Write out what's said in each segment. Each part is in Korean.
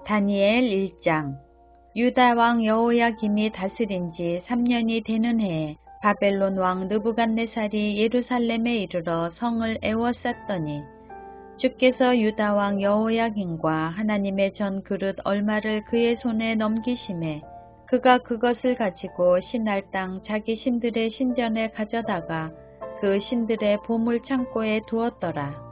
다니엘 1장. 유다 왕 여호야김이 다스린 지 3년이 되는 해에 바벨론 왕 느부갓네살이 예루살렘에 이르러 성을 에워쌌더니 주께서 유다 왕 여호야김과 하나님의 전 그릇 얼마를 그의 손에 넘기심에 그가 그것을 가지고 신할 땅 자기 신들의 신전에 가져다가 그 신들의 보물 창고에 두었더라.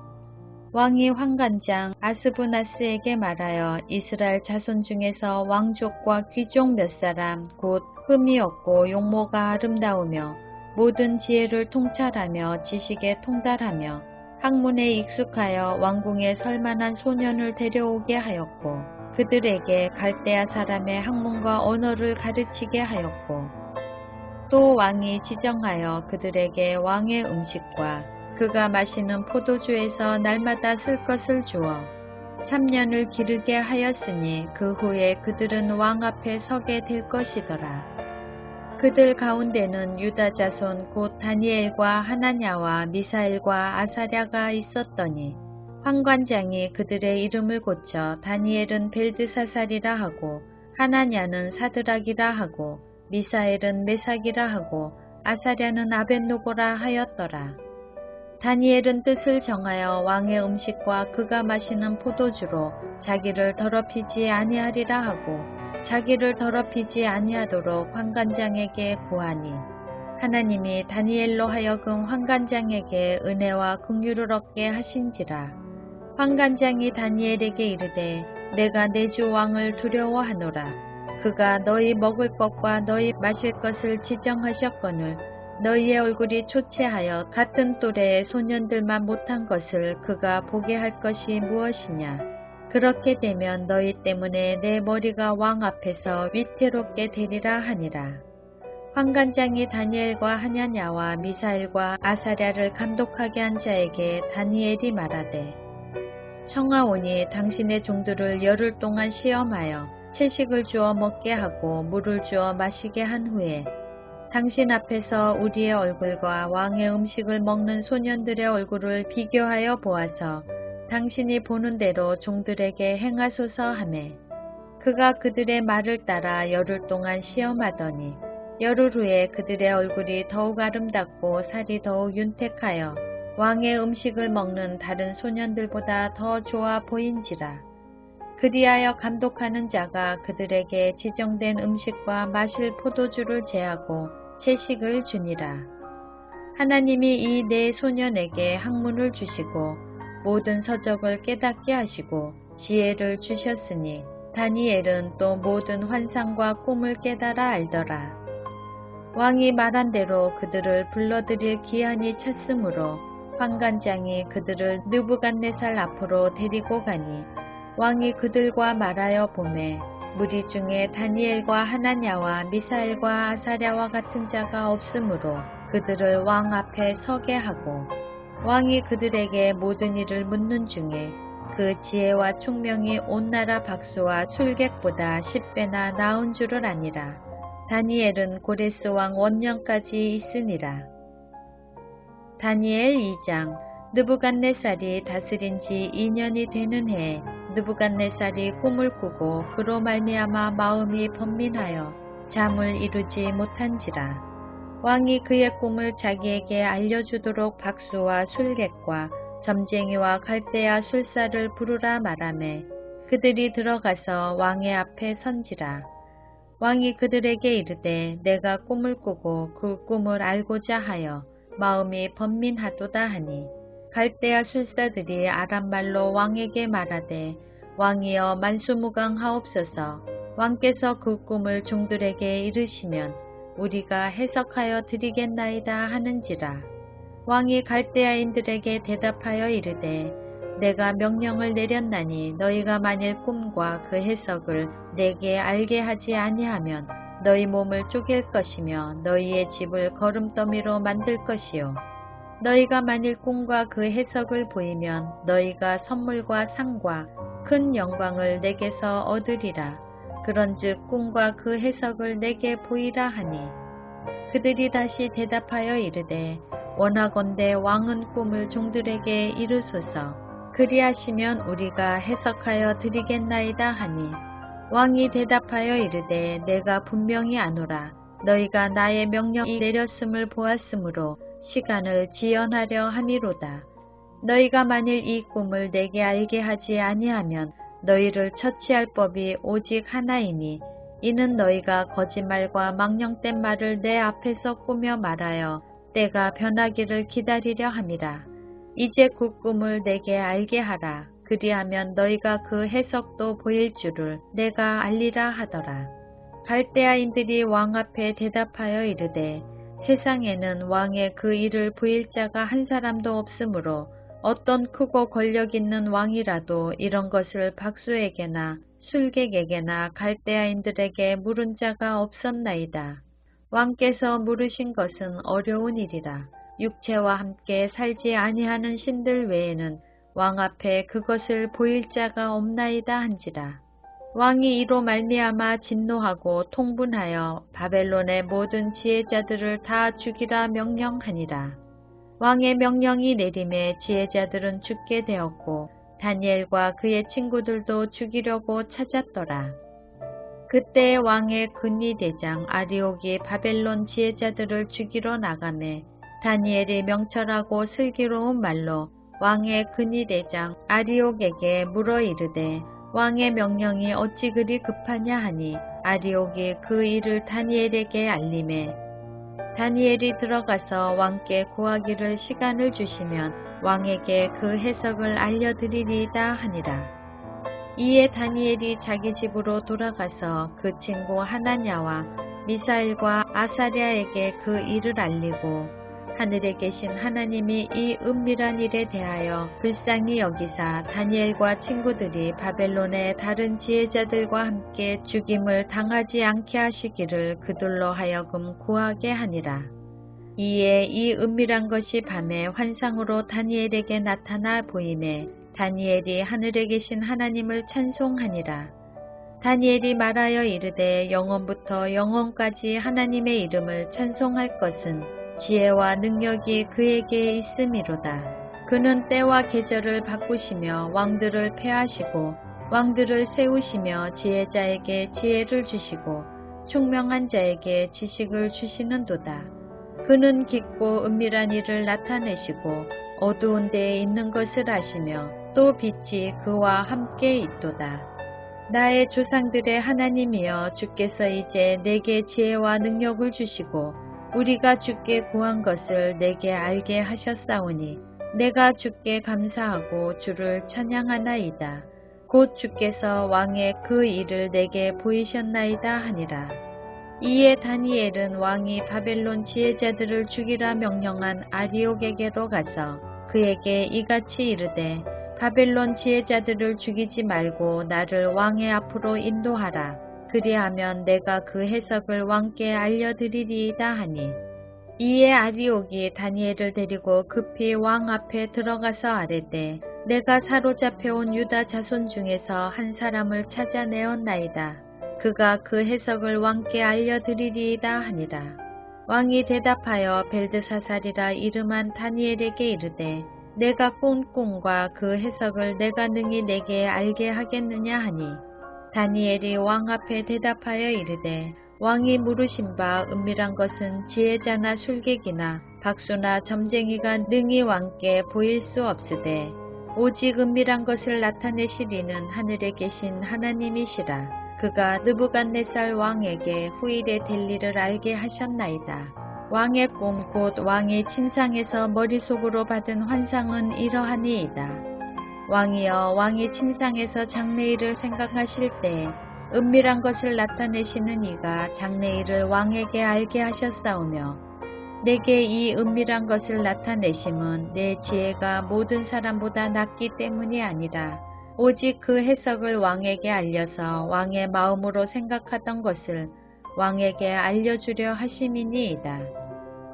왕이 환관장 아스부나스에게 말하여 이스라엘 자손 중에서 왕족과 귀족 몇 사람 곧 흠이 없고 용모가 아름다우며 모든 지혜를 통찰하며 지식에 통달하며 학문에 익숙하여 왕궁에 설만한 소년을 데려오게 하였고 그들에게 갈대아 사람의 학문과 언어를 가르치게 하였고 또 왕이 지정하여 그들에게 왕의 음식과 그가 마시는 포도주에서 날마다 쓸 것을 주어 3년을 기르게 하였으니 그 후에 그들은 왕 앞에 서게 될 것이더라. 그들 가운데는 유다 자손 곧 다니엘과 하나냐와 미사엘과 아사랴가 있었더니 환관장이 그들의 이름을 고쳐 다니엘은 벨드사살이라 하고 하나냐는 사드락이라 하고 미사엘은 메삭이라 하고 아사랴는 아벳노고라 하였더라. 다니엘은 뜻을 정하여 왕의 음식과 그가 마시는 포도주로 자기를 더럽히지 아니하리라 하고 자기를 더럽히지 아니하도록 환관장에게 구하니 하나님이 다니엘로 하여금 환관장에게 은혜와 긍휼을 얻게 하신지라. 환관장이 다니엘에게 이르되 내가 내 주 왕을 두려워하노라. 그가 너희 먹을 것과 너희 마실 것을 지정하셨거늘 너희의 얼굴이 초췌하여 같은 또래의 소년들만 못한 것을 그가 보게 할 것이 무엇이냐. 그렇게 되면 너희 때문에 내 머리가 왕 앞에서 위태롭게 되리라 하니라. 환관장이 다니엘과 하냐냐와 미사엘과 아사랴를 감독하게 한 자에게 다니엘이 말하되 청하오니 당신의 종들을 열흘 동안 시험하여 채식을 주어 먹게 하고 물을 주어 마시게 한 후에 당신 앞에서 우리의 얼굴과 왕의 음식을 먹는 소년들의 얼굴을 비교하여 보아서 당신이 보는 대로 종들에게 행하소서 하매 그가 그들의 말을 따라 열흘 동안 시험하더니 열흘 후에 그들의 얼굴이 더욱 아름답고 살이 더욱 윤택하여 왕의 음식을 먹는 다른 소년들보다 더 좋아 보인지라. 그리하여 감독하는 자가 그들에게 지정된 음식과 마실 포도주를 제하고 채식을 주니라. 하나님이 이 네 소년에게 학문을 주시고 모든 서적을 깨닫게 하시고 지혜를 주셨으니 다니엘은 또 모든 환상과 꿈을 깨달아 알더라. 왕이 말한 대로 그들을 불러들일 기한이 찼으므로 환관장이 그들을 느부갓네살 앞으로 데리고 가니 왕이 그들과 말하여 보매 무리 중에 다니엘과 하나냐와 미사엘과 아사랴와 같은 자가 없으므로 그들을 왕 앞에 서게 하고 왕이 그들에게 모든 일을 묻는 중에 그 지혜와 총명이 온 나라 박수와 술객보다 10배나 나은 줄을 아니라. 다니엘은 고레스 왕 원년까지 있으니라. 다니엘 2장. 느부갓네살이 다스린 지 2년이 되는 해에 느부갓네살이 꿈을 꾸고 그로 말미암아 마음이 번민하여 잠을 이루지 못한지라. 왕이 그의 꿈을 자기에게 알려주도록 박수와 술객과 점쟁이와 갈대아 술사를 부르라 말하매 그들이 들어가서 왕의 앞에 선지라. 왕이 그들에게 이르되 내가 꿈을 꾸고 그 꿈을 알고자 하여 마음이 번민하도다 하니 갈대아 술사들이 아람말로 왕에게 말하되 왕이여 만수무강하옵소서. 왕께서 그 꿈을 종들에게 이르시면 우리가 해석하여 드리겠나이다 하는지라. 왕이 갈대아인들에게 대답하여 이르되 내가 명령을 내렸나니 너희가 만일 꿈과 그 해석을 내게 알게 하지 아니하면 너희 몸을 쪼갤 것이며 너희의 집을 거름더미로 만들 것이요. 너희가 만일 꿈과 그 해석을 보이면 너희가 선물과 상과 큰 영광을 내게서 얻으리라. 그런즉 꿈과 그 해석을 내게 보이라 하니 그들이 다시 대답하여 이르되 원하건대 왕은 꿈을 종들에게 이르소서. 그리하시면 우리가 해석하여 드리겠나이다 하니 왕이 대답하여 이르되 내가 분명히 아노라. 너희가 나의 명령이 내렸음을 보았으므로 시간을 지연하려 함이로다. 너희가 만일 이 꿈을 내게 알게 하지 아니하면 너희를 처치할 법이 오직 하나이니 이는 너희가 거짓말과 망령된 말을 내 앞에서 꾸며 말하여 때가 변하기를 기다리려 함이라. 이제 그 꿈을 내게 알게 하라. 그리하면 너희가 그 해석도 보일 줄을 내가 알리라 하더라. 갈대아인들이 왕 앞에 대답하여 이르되 세상에는 왕의 그 일을 부일 자가 한 사람도 없으므로 어떤 크고 권력 있는 왕이라도 이런 것을 박수에게나 술객에게나 갈대아인들에게 물은 자가 없었나이다. 왕께서 물으신 것은 어려운 일이라. 육체와 함께 살지 아니하는 신들 외에는 왕 앞에 그것을 보일 자가 없나이다 한지라. 왕이 이로 말미암아 진노하고 통분하여 바벨론의 모든 지혜자들을 다 죽이라 명령하니라. 왕의 명령이 내림에 지혜자들은 죽게 되었고 다니엘과 그의 친구들도 죽이려고 찾았더라. 그때 왕의 근위대장 아리옥이 바벨론 지혜자들을 죽이러 나가매 다니엘이 명철하고 슬기로운 말로 왕의 근위대장 아리옥에게 물어 이르되 왕의 명령이 어찌 그리 급하냐 하니 아리옥이 그 일을 다니엘에게 알림해 다니엘이 들어가서 왕께 구하기를 시간을 주시면 왕에게 그 해석을 알려드리리이다 하니라. 이에 다니엘이 자기 집으로 돌아가서 그 친구 하나냐와 미사일과 아사랴에게 그 일을 알리고 하늘에 계신 하나님이 이 은밀한 일에 대하여 불쌍히 여기사 다니엘과 친구들이 바벨론의 다른 지혜자들과 함께 죽임을 당하지 않게 하시기를 그들로 하여금 구하게 하니라. 이에 이 은밀한 것이 밤에 환상으로 다니엘에게 나타나 보임에 다니엘이 하늘에 계신 하나님을 찬송하니라. 다니엘이 말하여 이르되 영원부터 영원까지 하나님의 이름을 찬송할 것은 지혜와 능력이 그에게 있음이로다. 그는 때와 계절을 바꾸시며 왕들을 패하시고 왕들을 세우시며 지혜자에게 지혜를 주시고 총명한 자에게 지식을 주시는도다. 그는 깊고 은밀한 일을 나타내시고 어두운 데에 있는 것을 아시며 또 빛이 그와 함께 있도다. 나의 조상들의 하나님이여 주께서 이제 내게 지혜와 능력을 주시고 우리가 주께 구한 것을 내게 알게 하셨사오니 내가 주께 감사하고 주를 찬양하나이다. 곧 주께서 왕의 그 일을 내게 보이셨나이다 하니라. 이에 다니엘은 왕이 바벨론 지혜자들을 죽이라 명령한 아리옥에게로 가서 그에게 이같이 이르되 바벨론 지혜자들을 죽이지 말고 나를 왕의 앞으로 인도하라. 그리하면 내가 그 해석을 왕께 알려드리리이다 하니 이에 아리옥이 다니엘을 데리고 급히 왕 앞에 들어가서 아뢰되 내가 사로잡혀온 유다 자손 중에서 한 사람을 찾아내었나이다. 그가 그 해석을 왕께 알려드리리이다 하니라. 왕이 대답하여 벨드사살이라 이름한 다니엘에게 이르되 내가 꾼 꿈과 그 해석을 내가 능히 내게 알게 하겠느냐 하니 다니엘이 왕 앞에 대답하여 이르되 왕이 물으신 바 은밀한 것은 지혜자나 술객이나 박수나 점쟁이가 능히 왕께 보일 수 없으되 오직 은밀한 것을 나타내시리는 하늘에 계신 하나님이시라. 그가 느부갓네살 왕에게 후일에 될 일을 알게 하셨나이다. 왕의 꿈 곧 왕이 침상에서 머릿속으로 받은 환상은 이러하니이다. 왕이여 왕이 침상에서 장래일을 생각하실 때 은밀한 것을 나타내시는 이가 장래일을 왕에게 알게 하셨사오며 내게 이 은밀한 것을 나타내심은 내 지혜가 모든 사람보다 낫기 때문이 아니라 오직 그 해석을 왕에게 알려서 왕의 마음으로 생각하던 것을 왕에게 알려주려 하심이니이다.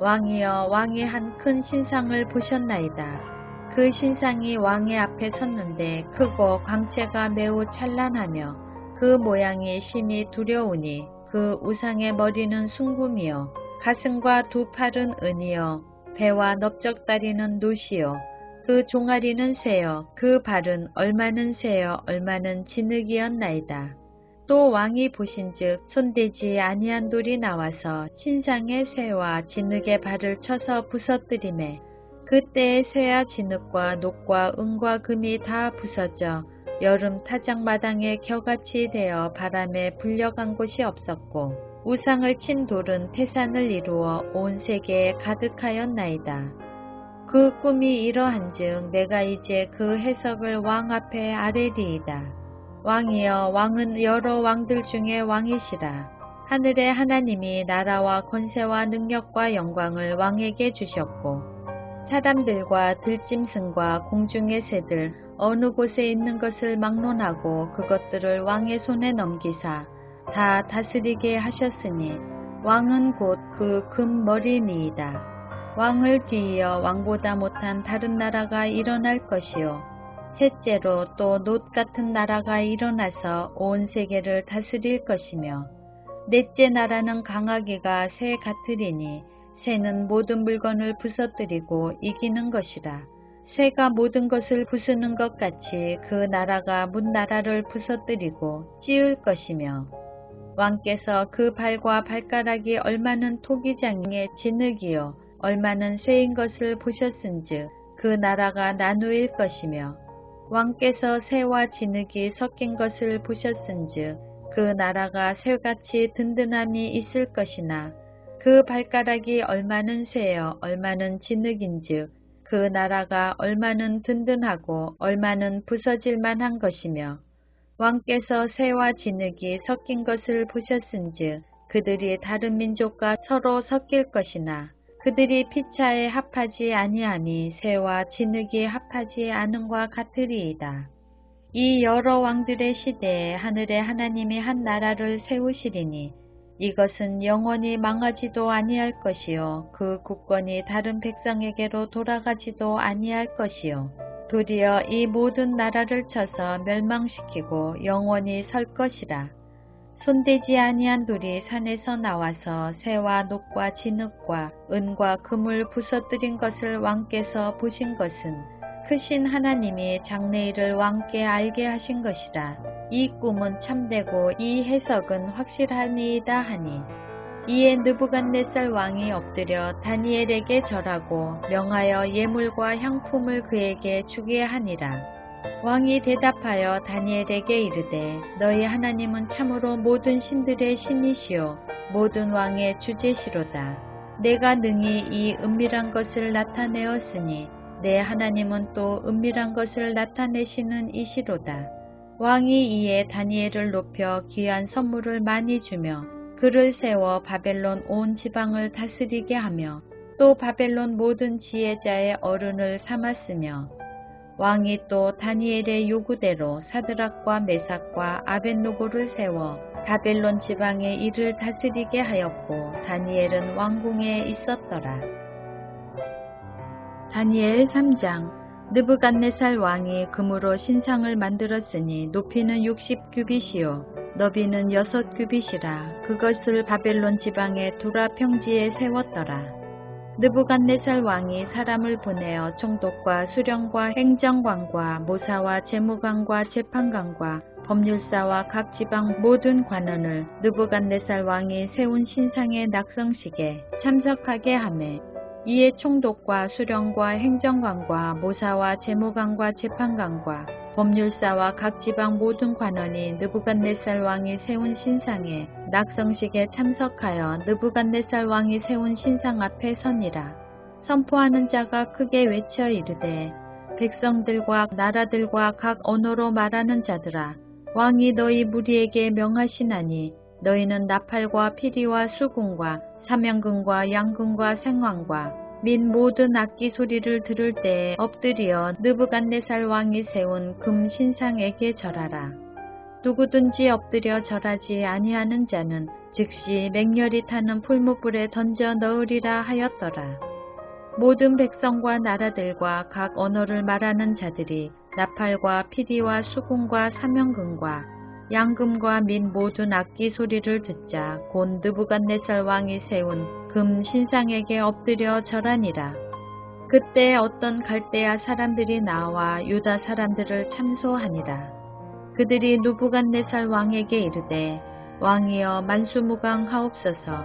왕이여 왕이 한 큰 신상을 보셨나이다. 그 신상이 왕의 앞에 섰는데 크고 광채가 매우 찬란하며 그 모양이 심히 두려우니 그 우상의 머리는 순금이요 가슴과 두 팔은 은이요 배와 넓적다리는 놋이요 그 종아리는 쇠여 그 발은 얼마는 쇠여 얼마는 진흙이었나이다. 또 왕이 보신즉 손대지 아니한 돌이 나와서 신상의 쇠와 진흙의 발을 쳐서 부서뜨리매 그때의 쇠와 진흙과 녹과 은과 금이 다 부서져 여름 타작마당에 겨같이 되어 바람에 불려간 곳이 없었고 우상을 친 돌은 태산을 이루어 온 세계에 가득하였나이다. 그 꿈이 이러한즉 내가 이제 그 해석을 왕 앞에 아뢰리이다. 왕이여 왕은 여러 왕들 중에 왕이시라. 하늘의 하나님이 나라와 권세와 능력과 영광을 왕에게 주셨고 사람들과 들짐승과 공중의 새들 어느 곳에 있는 것을 막론하고 그것들을 왕의 손에 넘기사 다 다스리게 하셨으니 왕은 곧 그 금머리니이다. 왕을 뒤이어 왕보다 못한 다른 나라가 일어날 것이요. 셋째로 또 놋 같은 나라가 일어나서 온 세계를 다스릴 것이며 넷째 나라는 강하기가 새 같으리니 쇠는 모든 물건을 부서뜨리고 이기는 것이라. 쇠가 모든 것을 부수는 것 같이 그 나라가 문나라를 부서뜨리고 찌을 것이며 왕께서 그 발과 발가락이 얼마는 토기장의 진흙이요 얼마는 쇠인 것을 보셨은즉 그 나라가 나누일 것이며 왕께서 쇠와 진흙이 섞인 것을 보셨은즉 그 나라가 쇠같이 든든함이 있을 것이나 그 발가락이 얼마는 쇠여 얼마는 진흙인즉 그 나라가 얼마는 든든하고 얼마는 부서질 만한 것이며 왕께서 쇠와 진흙이 섞인 것을 보셨은즉 그들이 다른 민족과 서로 섞일 것이나 그들이 피차에 합하지 아니함이 쇠와 진흙이 합하지 않음과 같으리이다. 이 여러 왕들의 시대에 하늘의 하나님이 한 나라를 세우시리니 이것은 영원히 망하지도 아니할 것이요 그 국권이 다른 백성에게로 돌아가지도 아니할 것이요 도리어 이 모든 나라를 쳐서 멸망시키고 영원히 설 것이라. 손대지 아니한 돌이 산에서 나와서 쇠와 녹과 진흙과 은과 금을 부서뜨린 것을 왕께서 보신 것은 크신 하나님이 장래일을 왕께 알게 하신 것이라. 이 꿈은 참되고 이 해석은 확실하니이다 하니 이에 느부갓네살 왕이 엎드려 다니엘에게 절하고 명하여 예물과 향품을 그에게 주게 하니라. 왕이 대답하여 다니엘에게 이르되 너희 하나님은 참으로 모든 신들의 신이시요 모든 왕의 주제시로다. 내가 능히 이 은밀한 것을 나타내었으니 내 하나님은 또 은밀한 것을 나타내시는 이시로다. 왕이 이에 다니엘을 높여 귀한 선물을 많이 주며 그를 세워 바벨론 온 지방을 다스리게 하며 또 바벨론 모든 지혜자의 어른을 삼았으며 왕이 또 다니엘의 요구대로 사드락과 메삭과 아벳노고를 세워 바벨론 지방의 일을 다스리게 하였고 다니엘은 왕궁에 있었더라. 다니엘 3장. 느부갓네살 왕이 금으로 신상을 만들었으니 높이는 60규빗이요 너비는 6규빗이라 그것을 바벨론 지방의 두라 평지에 세웠더라. 느부갓네살 왕이 사람을 보내어 총독과 수령과 행정관과 모사와 재무관과 재판관과 법률사와 각 지방 모든 관원을 느부갓네살 왕이 세운 신상의 낙성식에 참석하게 하매 이에 총독과 수령과 행정관과 모사와 재무관과 재판관과 법률사와 각 지방 모든 관원이 느부갓네살 왕이 세운 신상에 낙성식에 참석하여 느부갓네살 왕이 세운 신상 앞에 서니라. 선포하는 자가 크게 외쳐 이르되 백성들과 나라들과 각 언어로 말하는 자들아 왕이 너희 무리에게 명하시나니 너희는 나팔과 피리와 수금과 사명금과 양금과 생황과 및 모든 악기 소리를 들을 때에 엎드려 느부갓네살 왕이 세운 금 신상에게 절하라. 누구든지 엎드려 절하지 아니하는 자는 즉시 맹렬히 타는 풀무불에 던져 넣으리라 하였더라. 모든 백성과 나라들과 각 언어를 말하는 자들이 나팔과 피리와 수금과 사명금과 양금과 및 모든 악기 소리를 듣자 곧 느부갓네살 왕이 세운 금 신상에게 엎드려 절하니라. 그때 어떤 갈대아 사람들이 나와 유다 사람들을 참소하니라. 그들이 누부갓네살 왕에게 이르되 왕이여 만수무강하옵소서.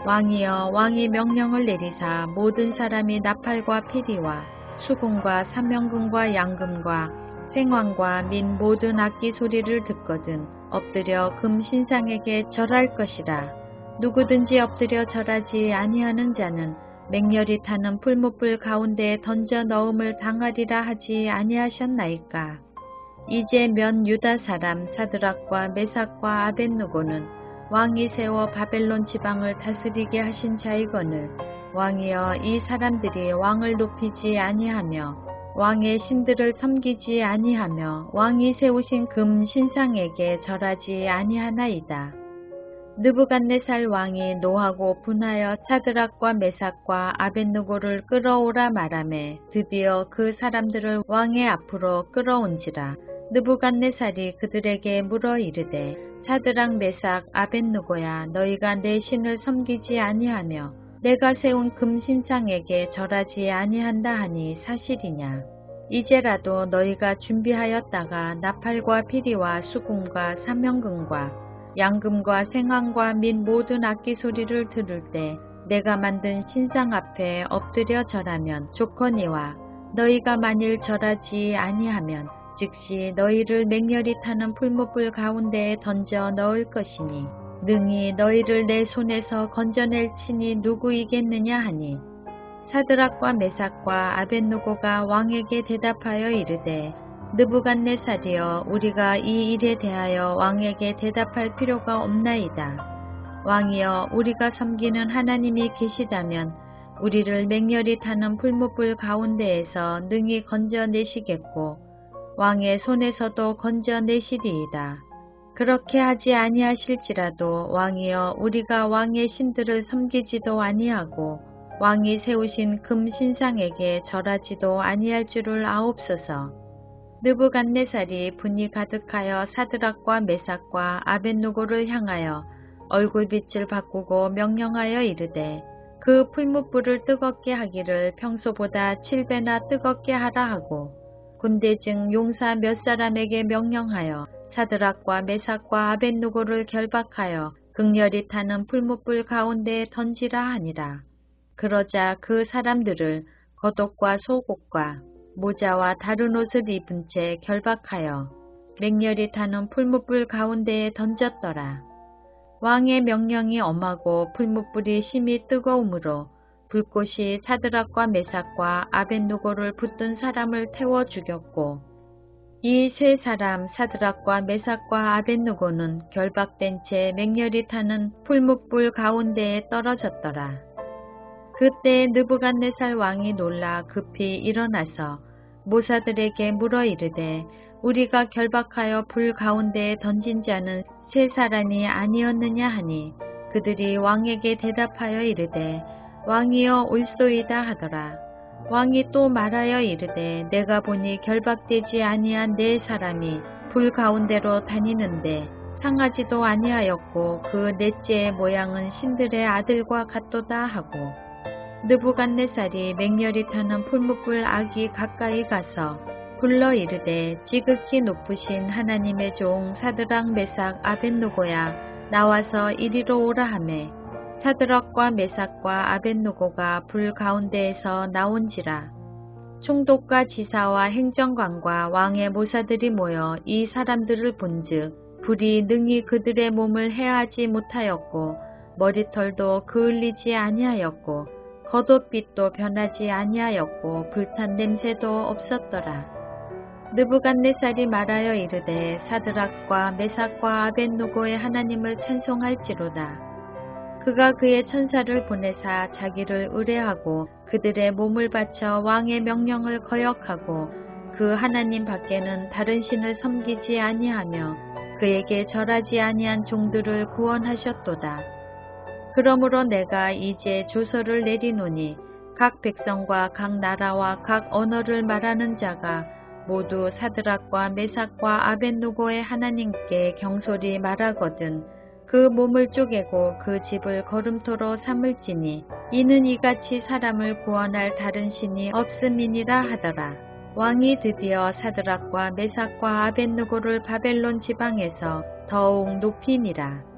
왕이여 왕이 명령을 내리사 모든 사람이 나팔과 피리와 수금과 삼명금과 양금과 생황과 및 모든 악기 소리를 듣거든 엎드려 금 신상에게 절할 것이라. 누구든지 엎드려 절하지 아니하는 자는 맹렬히 타는 풀무불 가운데에 던져 넣음을 당하리라 하지 아니하셨나이까. 이제 면 유다 사람 사드락과 메삭과 아벳느고는 왕이 세워 바벨론 지방을 다스리게 하신 자이거늘 왕이여 이 사람들이 왕을 높이지 아니하며 왕의 신들을 섬기지 아니하며 왕이 세우신 금 신상에게 절하지 아니하나이다. 느부갓네살 왕이 노하고 분하여 사드락과 메삭과 아벳느고를 끌어오라 말하매 드디어 그 사람들을 왕의 앞으로 끌어온지라. 느부갓네살이 그들에게 물어 이르되 사드락 메삭 아벳느고야 너희가 내 신을 섬기지 아니하며 내가 세운 금신상에게 절하지 아니한다 하니 사실이냐. 이제라도 너희가 준비하였다가 나팔과 피리와 수금과 삼명금과 양금과 생황과 및 모든 악기 소리를 들을 때 내가 만든 신상 앞에 엎드려 절하면 좋거니와 너희가 만일 절하지 아니하면 즉시 너희를 맹렬히 타는 풀무불 가운데에 던져 넣을 것이니 능히 너희를 내 손에서 건져낼 친이 누구이겠느냐 하니 사드락과 메삭과 아벳느고가 왕에게 대답하여 이르되 느부갓네살이여 우리가 이 일에 대하여 왕에게 대답할 필요가 없나이다. 왕이여 우리가 섬기는 하나님이 계시다면 우리를 맹렬히 타는 풀무불 가운데에서 능히 건져내시겠고 왕의 손에서도 건져내시리이다. 그렇게 하지 아니하실지라도 왕이여 우리가 왕의 신들을 섬기지도 아니하고 왕이 세우신 금 신상에게 절하지도 아니할 줄을 아옵소서. 느부갓네살이 분이 가득하여 사드락과 메삭과 아벳느고를 향하여 얼굴빛을 바꾸고 명령하여 이르되 그 풀무불을 뜨겁게 하기를 평소보다 7배나 뜨겁게 하라 하고 군대 중 용사 몇 사람에게 명령하여 사드락과 메삭과 아벳느고를 결박하여 극렬히 타는 풀무불 가운데에 던지라 하니라. 그러자 그 사람들을 겉옷과 속옷과 모자와 다른 옷을 입은 채 결박하여 맹렬히 타는 풀무불 가운데에 던졌더라. 왕의 명령이 엄하고 풀무불이 심히 뜨거우므로 불꽃이 사드락과 메삭과 아벳느고를 붙든 사람을 태워 죽였고 이 세 사람 사드락과 메삭과 아벳느고는 결박된 채 맹렬히 타는 풀무불 가운데에 떨어졌더라. 그때 느부갓네살 왕이 놀라 급히 일어나서 모사들에게 물어 이르되 우리가 결박하여 불 가운데에 던진 자는 세 사람이 아니었느냐 하니 그들이 왕에게 대답하여 이르되 왕이여 옳소이다 하더라. 왕이 또 말하여 이르되 내가 보니 결박되지 아니한 네 사람이 불 가운데로 다니는데 상하지도 아니하였고 그 넷째의 모양은 신들의 아들과 같도다 하고 느부갓네살이 맹렬히 타는 풀무불 악이 가까이 가서 불러 이르되 지극히 높으신 하나님의 종 사드락 메삭 아벳느고야 나와서 이리로 오라 하매 사드락과 메삭과 아벳느고가 불 가운데에서 나온지라. 총독과 지사와 행정관과 왕의 모사들이 모여 이 사람들을 본즉 불이 능히 그들의 몸을 해하지 못하였고 머리털도 그을리지 아니하였고 겉옷빛도 변하지 아니하였고 불탄 냄새도 없었더라. 느부갓네살이 말하여 이르되 사드락과 메삭과 아벳느고의 하나님을 찬송할지로다. 그가 그의 천사를 보내사 자기를 의뢰하고 그들의 몸을 바쳐 왕의 명령을 거역하고 그 하나님 밖에는 다른 신을 섬기지 아니하며 그에게 절하지 아니한 종들을 구원하셨도다. 그러므로 내가 이제 조서를 내리노니 각 백성과 각 나라와 각 언어를 말하는 자가 모두 사드락과 메삭과 아벳느고의 하나님께 경솔히 말하거든 그 몸을 쪼개고 그 집을 거름토로 삼을지니 이는 이같이 사람을 구원할 다른 신이 없음이니라 하더라. 왕이 드디어 사드락과 메삭과 아벳느고를 바벨론 지방에서 더욱 높이니라.